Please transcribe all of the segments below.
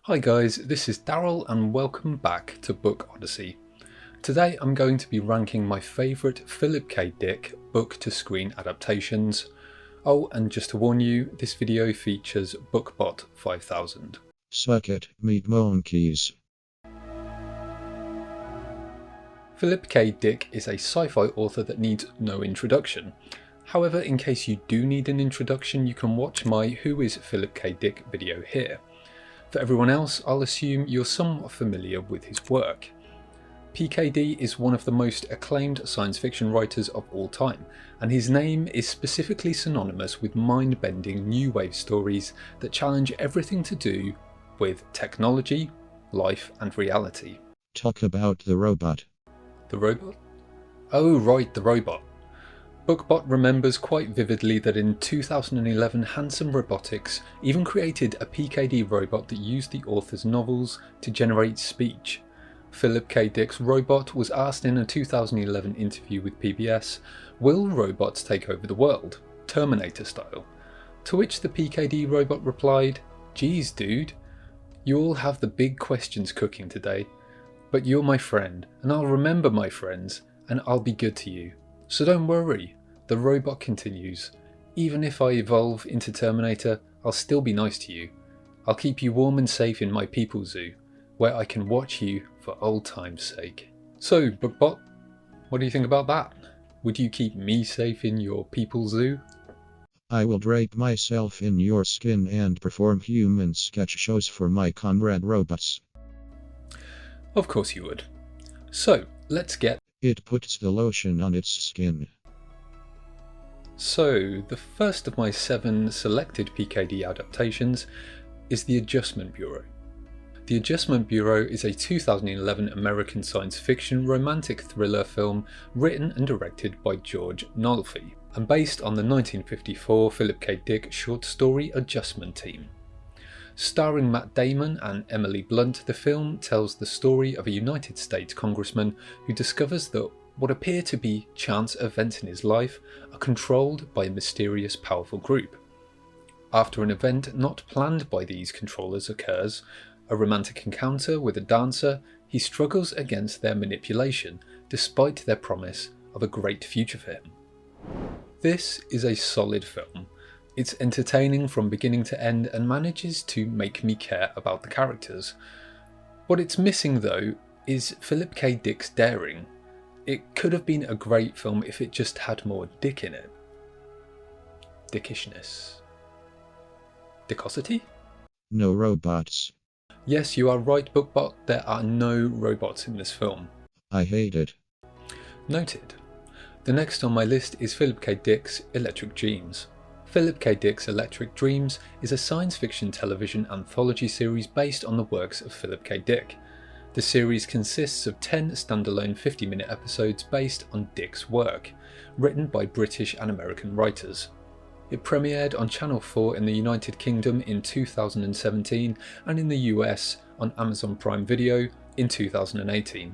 Hi guys, this is Daryl and welcome back to Book Odyssey. Today I'm going to be ranking my favourite Philip K. Dick book-to-screen adaptations. Oh, and just to warn you, this video features Bookbot 5000. Suck it, meat monkeys. Philip K. Dick is a sci-fi author that needs no introduction. However, in case you do need an introduction, you can watch my Who is Philip K. Dick video here. For everyone else, I'll assume you're somewhat familiar with his work. PKD is one of the most acclaimed science fiction writers of all time, and his name is specifically synonymous with mind-bending new wave stories that challenge everything to do with technology, life and reality. Talk about the robot. The robot? Oh right, the robot. Bookbot remembers quite vividly that in 2011 Handsome Robotics even created a PKD robot that used the author's novels to generate speech. Philip K. Dick's robot was asked in a 2011 interview with PBS, "Will robots take over the world, Terminator style?" To which the PKD robot replied, "Geez dude, you all have the big questions cooking today, but you're my friend and I'll remember my friends and I'll be good to you. So don't worry." The robot continues, "Even if I evolve into Terminator, I'll still be nice to you. I'll keep you warm and safe in my people zoo, where I can watch you for old time's sake." So, Bookbot, what do you think about that? Would you keep me safe in your people zoo? I will drape myself in your skin and perform human sketch shows for my comrade robots. Of course you would. So, let's get... It puts the lotion on its skin. So, the first of my 7 selected PKD adaptations is The Adjustment Bureau. The Adjustment Bureau is a 2011 American science fiction romantic thriller film written and directed by George Nolfi, and based on the 1954 Philip K. Dick short story Adjustment Team. Starring Matt Damon and Emily Blunt, the film tells the story of a United States congressman who discovers that what appear to be chance events in his life are controlled by a mysterious powerful group. After an event not planned by these controllers occurs, a romantic encounter with a dancer, he struggles against their manipulation despite their promise of a great future for him. This is a solid film. It's entertaining from beginning to end and manages to make me care about the characters. What it's missing though is Philip K. Dick's daring. It could have been a great film if it just had more Dick in it. Dickishness. Dickosity? No robots. Yes, you are right, Bookbot, there are no robots in this film. I hate it. Noted. The next on my list is Philip K. Dick's Electric Dreams. Philip K. Dick's Electric Dreams is a science fiction television anthology series based on the works of Philip K. Dick. The series consists of 10 standalone 50-minute episodes based on Dick's work, written by British and American writers. It premiered on Channel 4 in the United Kingdom in 2017 and in the US on Amazon Prime Video in 2018.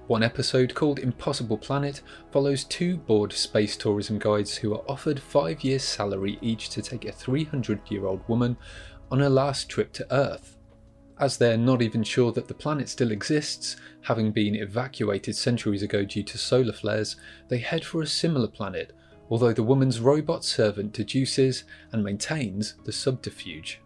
One episode called Impossible Planet follows 2 bored space tourism guides who are offered 5 years' salary each to take a 300-year-old woman on her last trip to Earth. As they're not even sure that the planet still exists, having been evacuated centuries ago due to solar flares, they head for a similar planet, although the woman's robot servant deduces and maintains the subterfuge.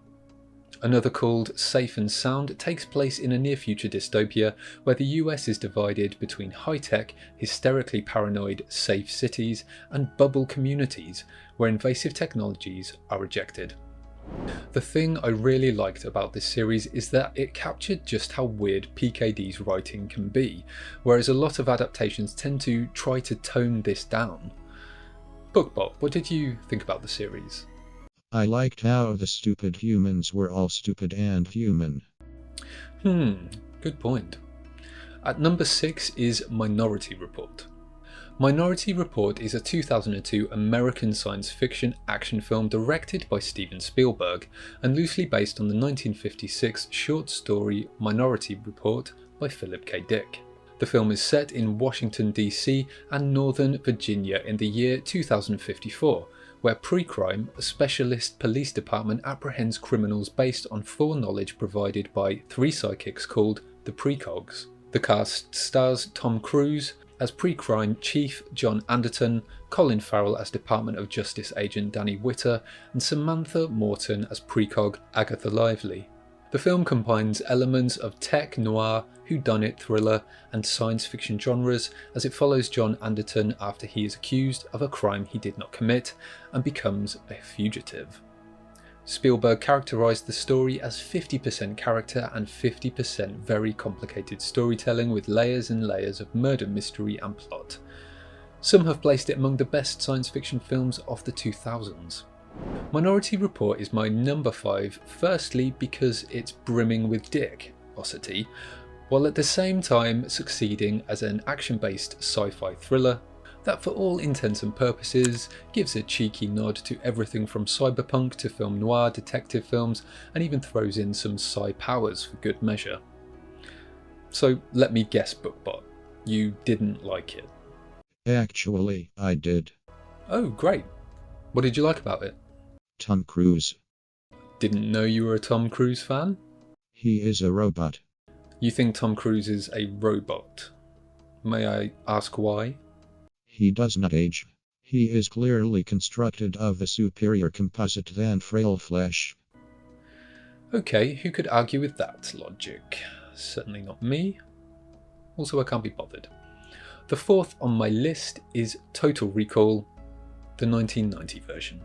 Another called Safe and Sound takes place in a near-future dystopia where the US is divided between high-tech, hysterically paranoid safe cities and bubble communities where invasive technologies are rejected. The thing I really liked about this series is that it captured just how weird PKD's writing can be, whereas a lot of adaptations tend to try to tone this down. Bookbot, what did you think about the series? I liked how the stupid humans were all stupid and human. Good point. At number 6 is Minority Report. Minority Report is a 2002 American science fiction action film directed by Steven Spielberg and loosely based on the 1956 short story Minority Report by Philip K. Dick. The film is set in Washington, D.C. and Northern Virginia in the year 2054, where Pre-Crime, a specialist police department, apprehends criminals based on foreknowledge provided by three psychics called the Precogs. The cast stars Tom Cruise as Pre-Crime Chief John Anderton, Colin Farrell as Department of Justice Agent Danny Witter, and Samantha Morton as Precog Agatha Lively. The film combines elements of tech, noir, whodunit, thriller, and science fiction genres as it follows John Anderton after he is accused of a crime he did not commit and becomes a fugitive. Spielberg characterised the story as 50% character and 50% very complicated storytelling with layers and layers of murder mystery and plot. Some have placed it among the best science fiction films of the 2000s. Minority Report is my number 5, firstly because it's brimming with dick-osity, while at the same time succeeding as an action-based sci-fi thriller that for all intents and purposes gives a cheeky nod to everything from cyberpunk to film noir detective films and even throws in some sci powers for good measure. So let me guess, Bookbot, you didn't like it? Actually, I did. Oh, great. What did you like about it? Tom Cruise. Didn't know you were a Tom Cruise fan? He is a robot. You think Tom Cruise is a robot? May I ask why? He does not age. He is clearly constructed of a superior composite than frail flesh. Okay, who could argue with that logic? Certainly not me. Also, I can't be bothered. The fourth on my list is Total Recall, the 1990 version.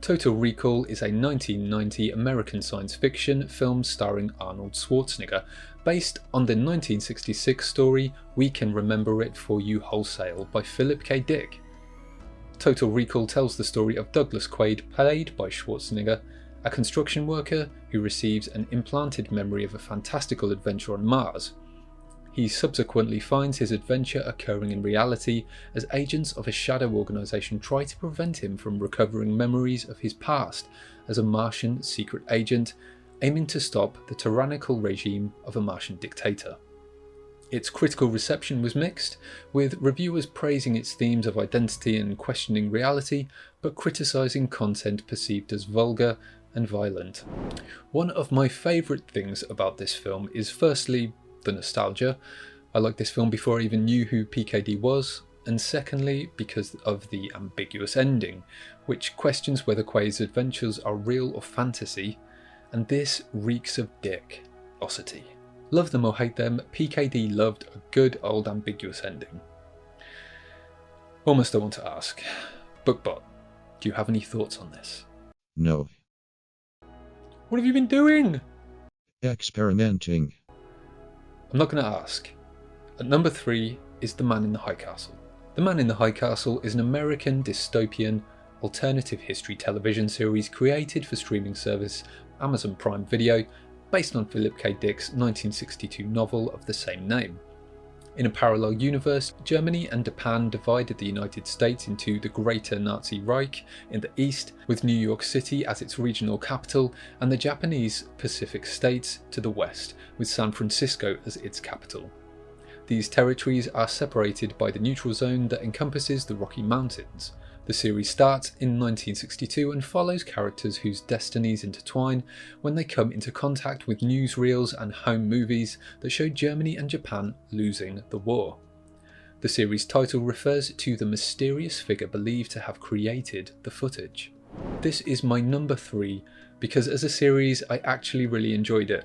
Total Recall is a 1990 American science fiction film starring Arnold Schwarzenegger, based on the 1966 story We Can Remember It For You Wholesale by Philip K. Dick. Total Recall tells the story of Douglas Quaid, played by Schwarzenegger, a construction worker who receives an implanted memory of a fantastical adventure on Mars. He subsequently finds his adventure occurring in reality as agents of a shadow organisation try to prevent him from recovering memories of his past as a Martian secret agent, aiming to stop the tyrannical regime of a Martian dictator. Its critical reception was mixed, with reviewers praising its themes of identity and questioning reality, but criticising content perceived as vulgar and violent. One of my favourite things about this film is firstly the nostalgia. I liked this film before I even knew who PKD was, and secondly because of the ambiguous ending, which questions whether Quaid's adventures are real or fantasy, and this reeks of dick-osity. Love them or hate them, PKD loved a good old ambiguous ending. Almost I want to ask, Bookbot, do you have any thoughts on this? No. What have you been doing? Experimenting. I'm not going to ask. At number 3 is The Man in the High Castle. The Man in the High Castle is an American dystopian alternative history television series created for streaming service Amazon Prime Video, based on Philip K. Dick's 1962 novel of the same name. In a parallel universe, Germany and Japan divided the United States into the Greater Nazi Reich in the east, with New York City as its regional capital, and the Japanese Pacific states to the west, with San Francisco as its capital. These territories are separated by the neutral zone that encompasses the Rocky Mountains. The series starts in 1962 and follows characters whose destinies intertwine when they come into contact with newsreels and home movies that show Germany and Japan losing the war. The series title refers to the mysterious figure believed to have created the footage. This is my number 3 because as a series I actually really enjoyed it,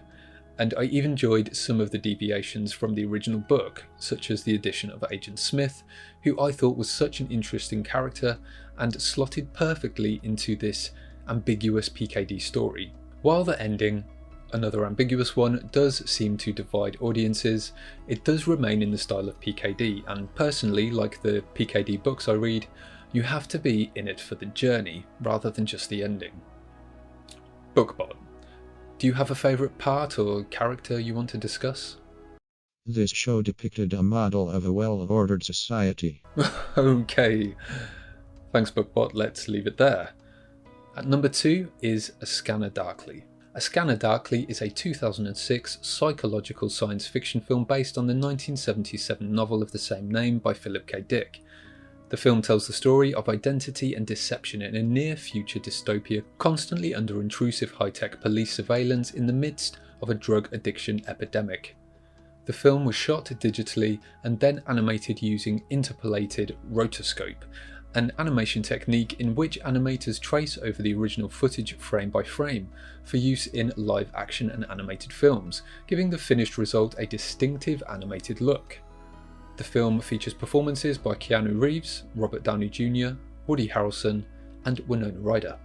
and I even enjoyed some of the deviations from the original book, such as the addition of Agent Smith, who I thought was such an interesting character and slotted perfectly into this ambiguous PKD story. While the ending, another ambiguous one, does seem to divide audiences, it does remain in the style of PKD, and personally, like the PKD books I read, you have to be in it for the journey rather than just the ending. Bookbot. Do you have a favourite part or character you want to discuss? This show depicted a model of a well-ordered society. Okay. Thanks, Bookbot. Let's leave it there. At number 2 is A Scanner Darkly. A Scanner Darkly is a 2006 psychological science fiction film based on the 1977 novel of the same name by Philip K. Dick. The film tells the story of identity and deception in a near-future dystopia constantly under intrusive high-tech police surveillance in the midst of a drug addiction epidemic. The film was shot digitally and then animated using interpolated rotoscope, an animation technique in which animators trace over the original footage frame by frame for use in live action and animated films, giving the finished result a distinctive animated look. The film features performances by Keanu Reeves, Robert Downey Jr., Woody Harrelson, and Winona Ryder.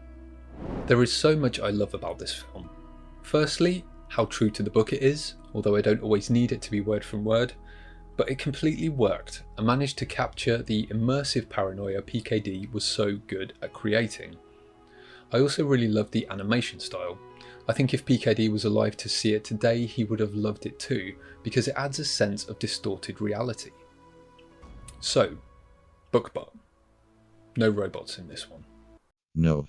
There is so much I love about this film. Firstly, how true to the book it is, although I don't always need it to be word from word, but it completely worked and managed to capture the immersive paranoia PKD was so good at creating. I also really loved the animation style. I think if PKD was alive to see it today, he would have loved it too, because it adds a sense of distorted reality. So, Bookbot. No robots in this one. No.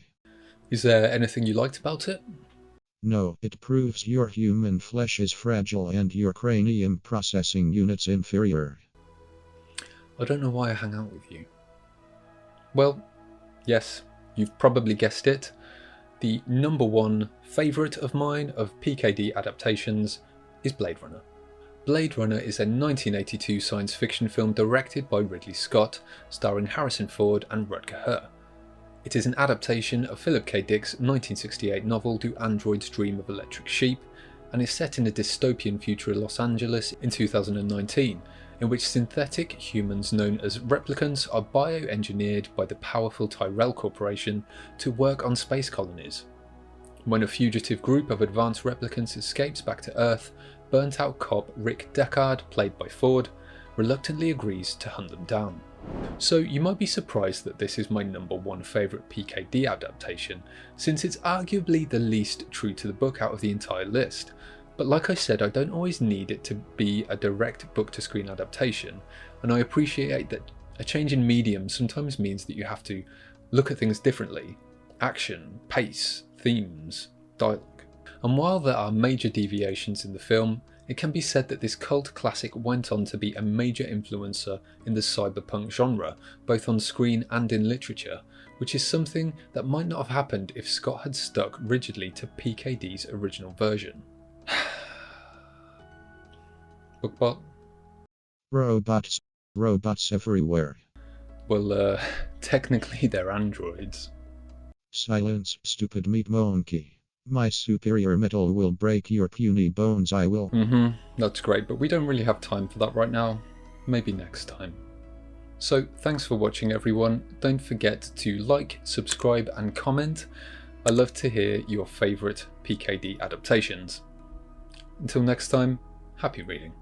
Is there anything you liked about it? No, it proves your human flesh is fragile and your cranium processing unit's inferior. I don't know why I hang out with you. Well, yes, you've probably guessed it. The number one favourite of mine of PKD adaptations is Blade Runner. Blade Runner is a 1982 science fiction film directed by Ridley Scott, starring Harrison Ford and Rutger Hauer. It is an adaptation of Philip K. Dick's 1968 novel Do Androids Dream of Electric Sheep, and is set in a dystopian future in Los Angeles in 2019, in which synthetic humans known as replicants are bioengineered by the powerful Tyrell Corporation to work on space colonies. When a fugitive group of advanced replicants escapes back to Earth, burnt-out cop Rick Deckard, played by Ford, reluctantly agrees to hunt them down. So you might be surprised that this is my number one favourite PKD adaptation, since it's arguably the least true to the book out of the entire list. But like I said, I don't always need it to be a direct book-to-screen adaptation, and I appreciate that a change in medium sometimes means that you have to look at things differently. Action, pace, themes, dialogue. And while there are major deviations in the film, it can be said that this cult classic went on to be a major influencer in the cyberpunk genre, both on screen and in literature, which is something that might not have happened if Scott had stuck rigidly to PKD's original version. Bookbot? Robots. Robots everywhere. Well, technically they're androids. Silence, stupid meat monkey. My superior metal will break your puny bones, I will. That's great, but we don't really have time for that right now. Maybe next time. So, thanks for watching everyone. Don't forget to like, subscribe and comment. I love to hear your favourite PKD adaptations. Until next time, happy reading.